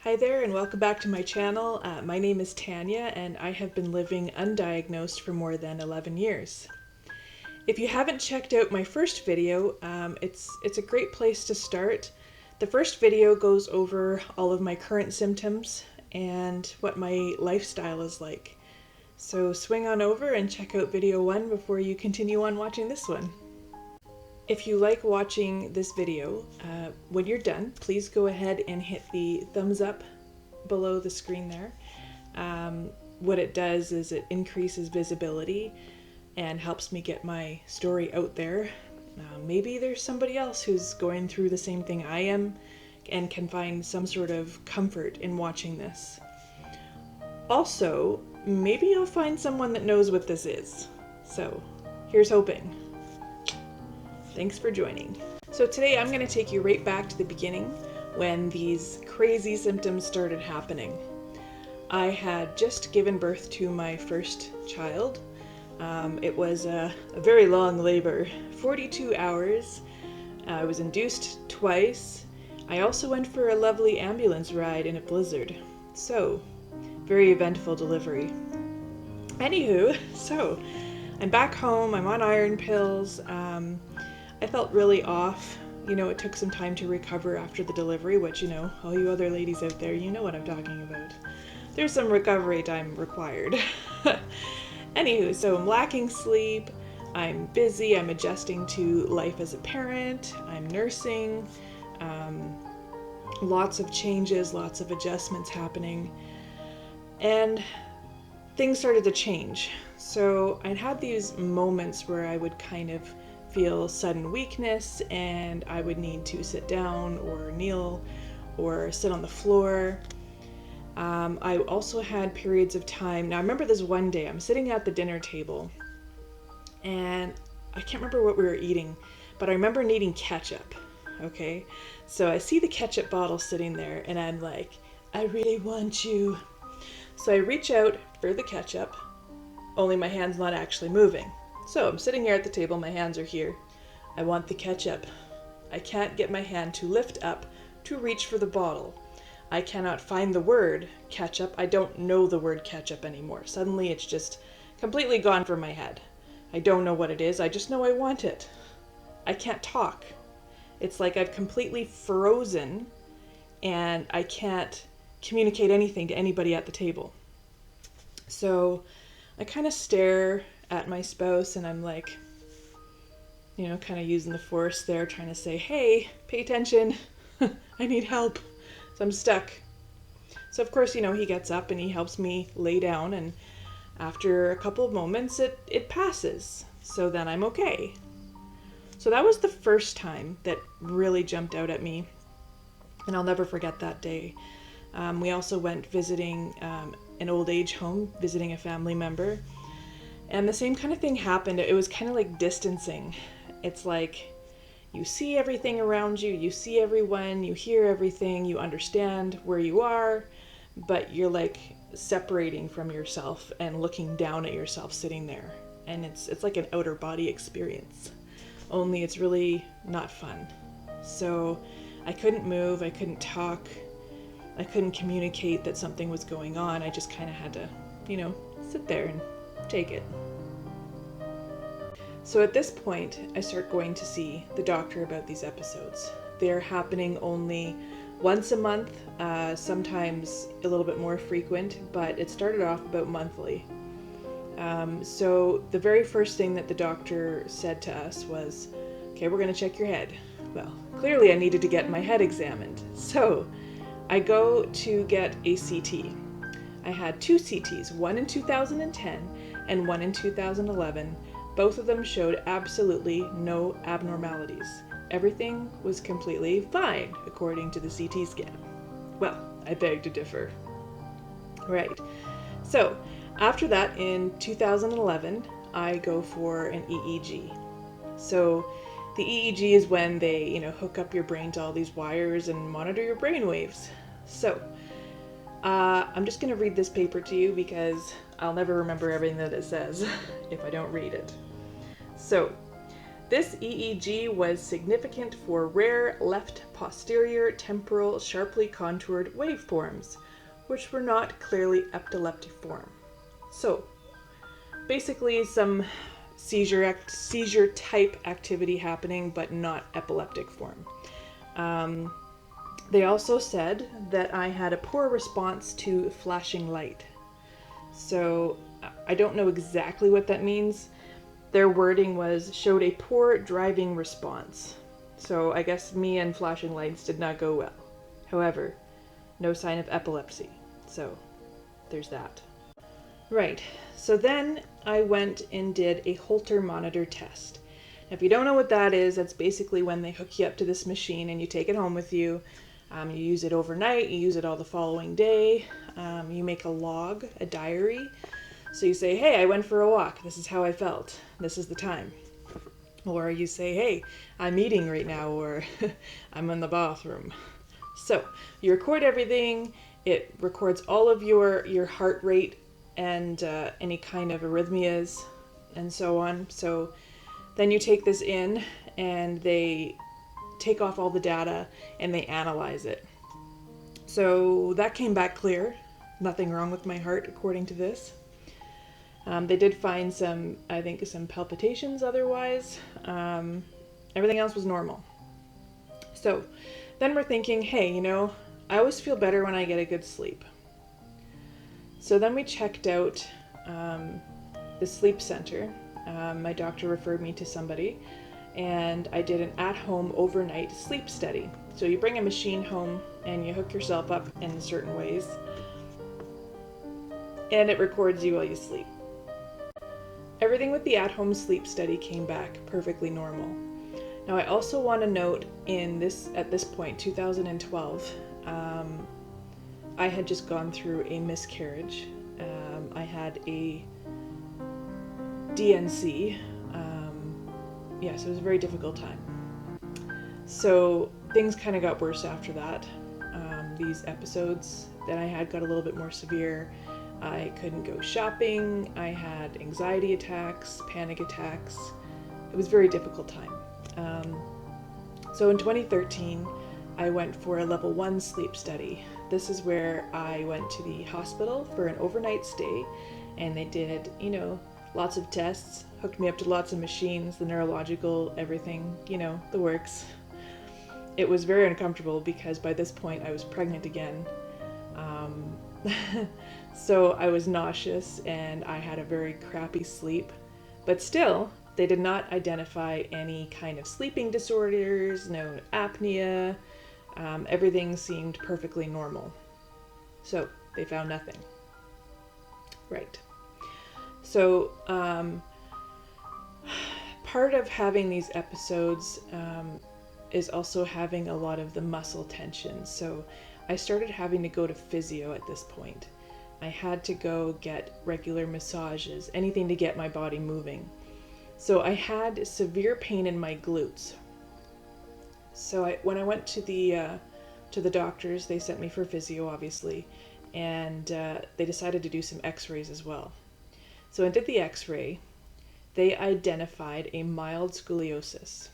Hi there and welcome back to my channel. My name is Tania and I have been living undiagnosed for more than 11 years. If you haven't checked out my first video, it's a great place to start. The first video goes over all of my current symptoms and what my lifestyle is like. So swing on over and check out video 1 before you continue on watching this one. If you like watching this video, when you're done, please go ahead and hit the thumbs up below the screen there. What it does is it increases visibility and helps me get my story out there. Maybe there's somebody else who's going through the same thing I am and can find some sort of comfort in watching this. Also, maybe I'll find someone that knows what this is. So, here's hoping. Thanks for joining. So today I'm going to take you right back to the beginning when these crazy symptoms started happening. I had just given birth to my first child. It was a very long labor, 42 hours. I was induced twice. I also went for a lovely ambulance ride in a blizzard. So, very eventful delivery. Anywho, so I'm back home, I'm on iron pills. I felt really off. You know, it took some time to recover after the delivery, which, you know, all you other ladies out there, you know what I'm talking about. There's some recovery time required. Anywho, so I'm lacking sleep, I'm busy, I'm adjusting to life as a parent, I'm nursing, lots of changes, lots of adjustments happening, and things started to change. So I'd had these moments where I would kind of feel sudden weakness and I would need to sit down or kneel or sit on the floor. I also had periods of time. Now I remember this one day I'm sitting at the dinner table and I can't remember what we were eating, but I remember needing ketchup. Okay, so I see the ketchup bottle sitting there and I'm like, I really want you. So I reach out for the ketchup, only my hand's not actually moving. So I'm sitting here at the table, my hands are here. I want the ketchup. I can't get my hand to lift up to reach for the bottle. I cannot find the word ketchup. I don't know the word ketchup anymore. Suddenly it's just completely gone from my head. I don't know what it is. I just know I want it. I can't talk. It's like I've completely frozen and I can't communicate anything to anybody at the table. So I kind of stare at my spouse and I'm like, you know, kind of using the force there, trying to say, hey, pay attention. I need help. So I'm stuck. So of course, you know, he gets up and he helps me lay down, and after a couple of moments it passes. So then I'm okay. So that was the first time that really jumped out at me, and I'll never forget that day. We also went visiting an old age home, visiting a family member. And the same kind of thing happened. It was kind of like distancing. It's like you see everything around you, you see everyone, you hear everything, you understand where you are, but you're like separating from yourself and looking down at yourself sitting there. And it's like an outer body experience. Only it's really not fun. So I couldn't move, I couldn't talk, I couldn't communicate that something was going on. I just kind of had to, you know, sit there and take it. So at this point, I start going to see the doctor about these episodes. They're happening only once a month, sometimes a little bit more frequent, but it started off about monthly. So the very first thing that the doctor said to us was, okay, we're going to check your head. Well, clearly I needed to get my head examined. So I go to get a CT. I had 2 CTs, one in 2010 and one in 2011. Both of them showed absolutely no abnormalities. Everything was completely fine, according to the CT scan. Well, I beg to differ. Right. So, after that, in 2011, I go for an EEG. So, the EEG is when they, you know, hook up your brain to all these wires and monitor your brain waves. So, I'm just going to read this paper to you because I'll never remember everything that it says if I don't read it. So, This EEG was significant for rare left posterior temporal sharply contoured waveforms, which were not clearly epileptiform. So, basically some seizure type activity happening, but not epileptic form. They also said that I had a poor response to flashing light. So I don't know exactly what that means. Their wording was showed a poor driving response. So I guess me and flashing lights did not go well. However, no sign of epilepsy. So there's that. Right, so then I went and did a Holter monitor test. Now, if you don't know what that is, that's basically when they hook you up to this machine and you take it home with you. You use it overnight, you use it all the following day. You make a log, a diary. So you say, hey, I went for a walk. This is how I felt. This is the time. Or you say, hey, I'm eating right now, or I'm in the bathroom. So you record everything. It records all of your heart rate and any kind of arrhythmias and so on. So then you take this in and they take off all the data and they analyze it. So that came back clear. Nothing wrong with my heart according to this. They did find some palpitations otherwise. Everything else was normal. So then we're thinking, hey, I always feel better when I get a good sleep. So then we checked out the sleep center. My doctor referred me to somebody, and I did an at-home overnight sleep study. So you bring a machine home and you hook yourself up in certain ways, and it records you while you sleep. Everything with the at-home sleep study came back perfectly normal. Now I also want to note at this point, 2012, I had just gone through a miscarriage. I had a DNC. So it was a very difficult time. So things kind of got worse after that. These episodes that I had got a little bit more severe. I couldn't go shopping. I had anxiety attacks, panic attacks. It was a very difficult time. So in 2013, I went for a level 1 sleep study. This is where I went to the hospital for an overnight stay, and they did, lots of tests, hooked me up to lots of machines, the neurological, everything, the works. It was very uncomfortable because by this point I was pregnant again. So I was nauseous and I had a very crappy sleep, but still, they did not identify any kind of sleeping disorders, no apnea. Everything seemed perfectly normal. So they found nothing. Right. So part of having these episodes is also having a lot of the muscle tension. So I started having to go to physio at this point. I had to go get regular massages, anything to get my body moving. So I had severe pain in my glutes. So when I went to the doctors, they sent me for physio, obviously, and they decided to do some x-rays as well. So I did the x-ray. They identified a mild scoliosis.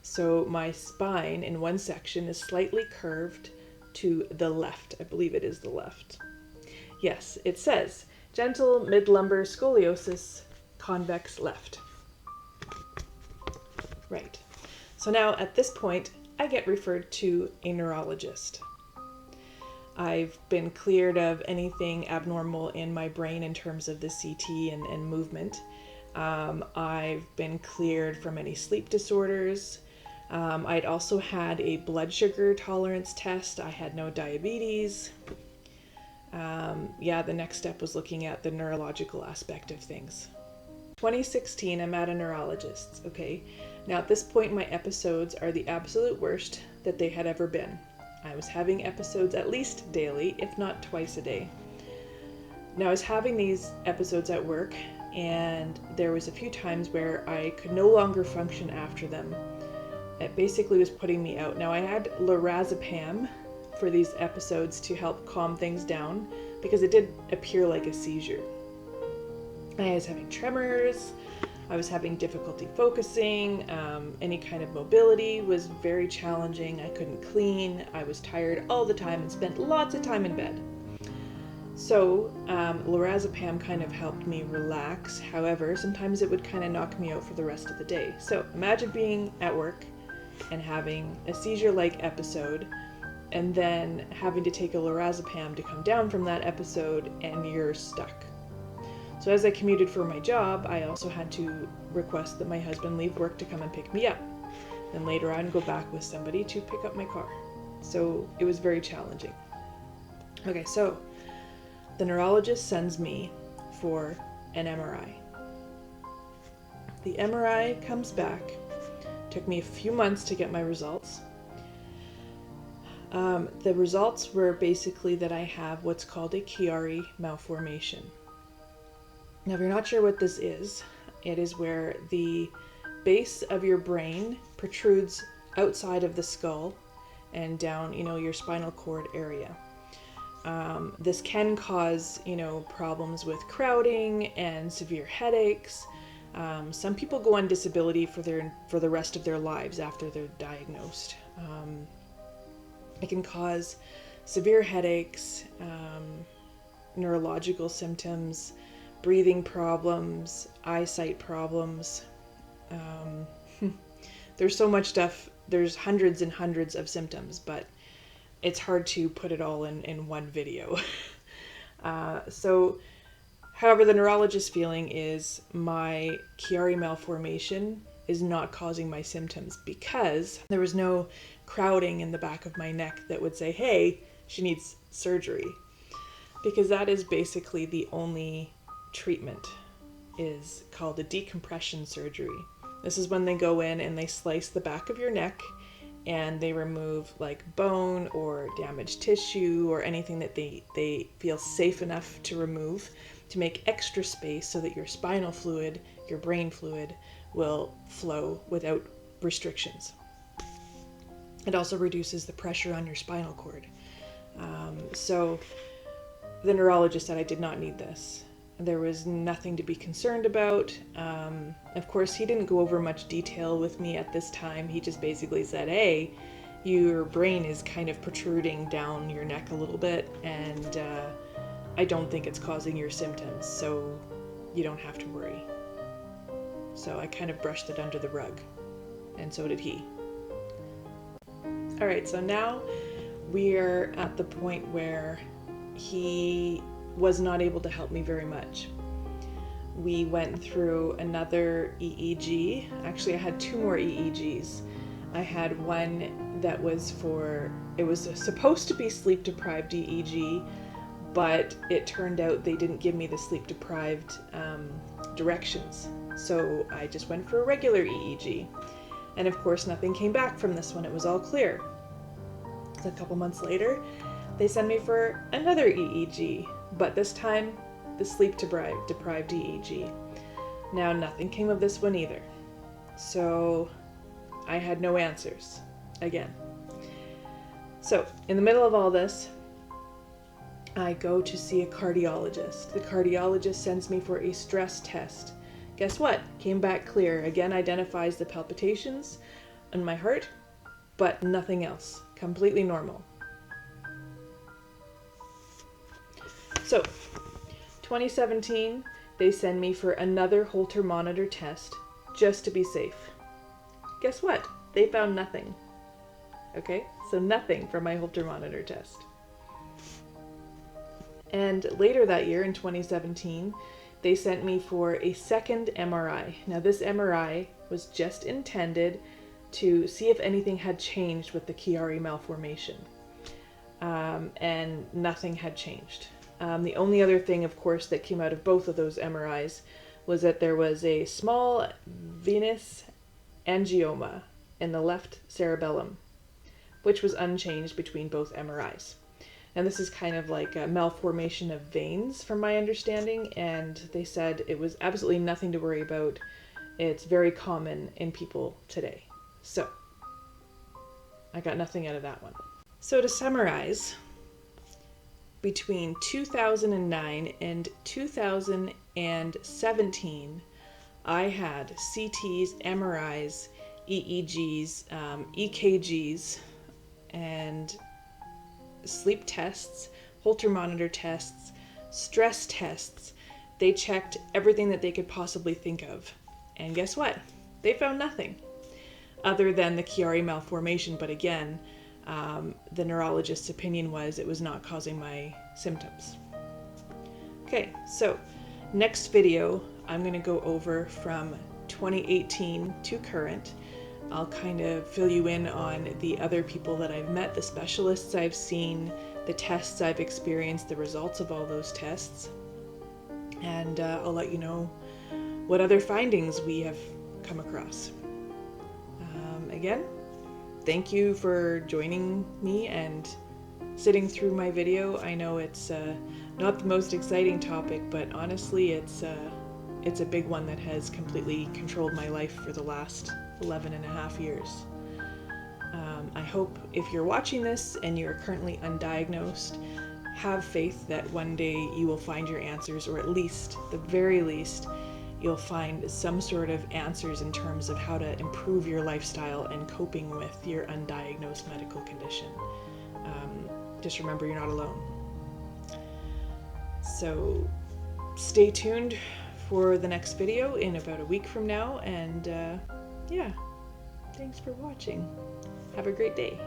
So my spine in one section is slightly curved to the left. I believe it is the left. Yes, it says gentle mid-lumbar scoliosis, convex left. Right. So now at this point, I get referred to a neurologist. I've been cleared of anything abnormal in my brain in terms of the CT and movement. I've been cleared from any sleep disorders. I'd also had a blood sugar tolerance test. I had no diabetes. The next step was looking at the neurological aspect of things. 2016, I'm at a neurologist's, okay? Now at this point, my episodes are the absolute worst that they had ever been. I was having episodes at least daily, if not twice a day. Now I was having these episodes at work, and there was a few times where I could no longer function after them. It basically was putting me out. Now I had lorazepam for these episodes to help calm things down because it did appear like a seizure. I was having tremors. I was having difficulty focusing. Any kind of mobility was very challenging. I couldn't clean. I was tired all the time and spent lots of time in bed. So lorazepam kind of helped me relax. However, sometimes it would kind of knock me out for the rest of the day. So imagine being at work and having a seizure-like episode, and then having to take a lorazepam to come down from that episode, and you're stuck. So as I commuted for my job, I also had to request that my husband leave work to come and pick me up. Then later on, go back with somebody to pick up my car. So it was very challenging. Okay, so the neurologist sends me for an MRI. The MRI comes back. Took me a few months to get my results. The results were basically that I have what's called a Chiari Malformation. Now, if you're not sure what this is, it is where the base of your brain protrudes outside of the skull and down, your spinal cord area. This can cause, problems with crowding and severe headaches. Some people go on disability for the rest of their lives after they're diagnosed. It can cause severe headaches, neurological symptoms, breathing problems, eyesight problems. There's so much stuff. There's hundreds and hundreds of symptoms, but it's hard to put it all in one video. However, the neurologist's feeling is my Chiari malformation is not causing my symptoms because there was no crowding in the back of my neck that would say, hey, she needs surgery. Because that is basically the only treatment, is called a decompression surgery. This is when they go in and they slice the back of your neck and they remove like bone or damaged tissue or anything that they feel safe enough to remove to make extra space so that your spinal fluid, your brain fluid, will flow without restrictions. It also reduces the pressure on your spinal cord. So the neurologist said I did not need this. There was nothing to be concerned about. Of course, he didn't go over much detail with me at this time. He just basically said, hey, your brain is kind of protruding down your neck a little bit, and I don't think it's causing your symptoms, so you don't have to worry. So I kind of brushed it under the rug, and so did he. All right, so now we're at the point where he was not able to help me very much. We went through another EEG. Actually, I had two more EEGs. I had one that was it was supposed to be sleep-deprived EEG, but it turned out they didn't give me the sleep-deprived directions. So I just went for a regular EEG. And of course, nothing came back from this one. It was all clear. So a couple months later, they sent me for another EEG, but this time the sleep-deprived EEG. Now, nothing came of this one either. So I had no answers again. So in the middle of all this, I go to see a cardiologist. The cardiologist sends me for a stress test. Guess what? Came back clear. Again, identifies the palpitations in my heart, but nothing else. Completely normal. So, 2017, they send me for another Holter monitor test just to be safe. Guess what? They found nothing. Okay, so nothing for my Holter monitor test. And later that year, in 2017, they sent me for a second MRI. Now, this MRI was just intended to see if anything had changed with the Chiari malformation. And nothing had changed. The only other thing, of course, that came out of both of those MRIs was that there was a small venous angioma in the left cerebellum, which was unchanged between both MRIs. And this is kind of like a malformation of veins, from my understanding, and they said it was absolutely nothing to worry about. It's very common in people today. So, I got nothing out of that one. So to summarize, between 2009 and 2017, I had CTs, MRIs, EEGs, EKGs, and sleep tests, Holter monitor tests, stress tests. They checked everything that they could possibly think of. And guess what? They found nothing other than the Chiari malformation. But again, the neurologist's opinion was it was not causing my symptoms. Okay, so next video, I'm going to go over from 2018 to current. I'll kind of fill you in on the other people that I've met, the specialists I've seen, the tests I've experienced, the results of all those tests. And I'll let you know what other findings we have come across. Again, thank you for joining me and sitting through my video. I know it's not the most exciting topic, but honestly, it's a big one that has completely controlled my life for the last 11 and a half years. I hope if you're watching this and you're currently undiagnosed, have faith that one day you will find your answers, or at least, the very least, you'll find some sort of answers in terms of how to improve your lifestyle and coping with your undiagnosed medical condition. Just remember, you're not alone. So stay tuned for the next video in about a week from now, and yeah, thanks for watching. Have a great day.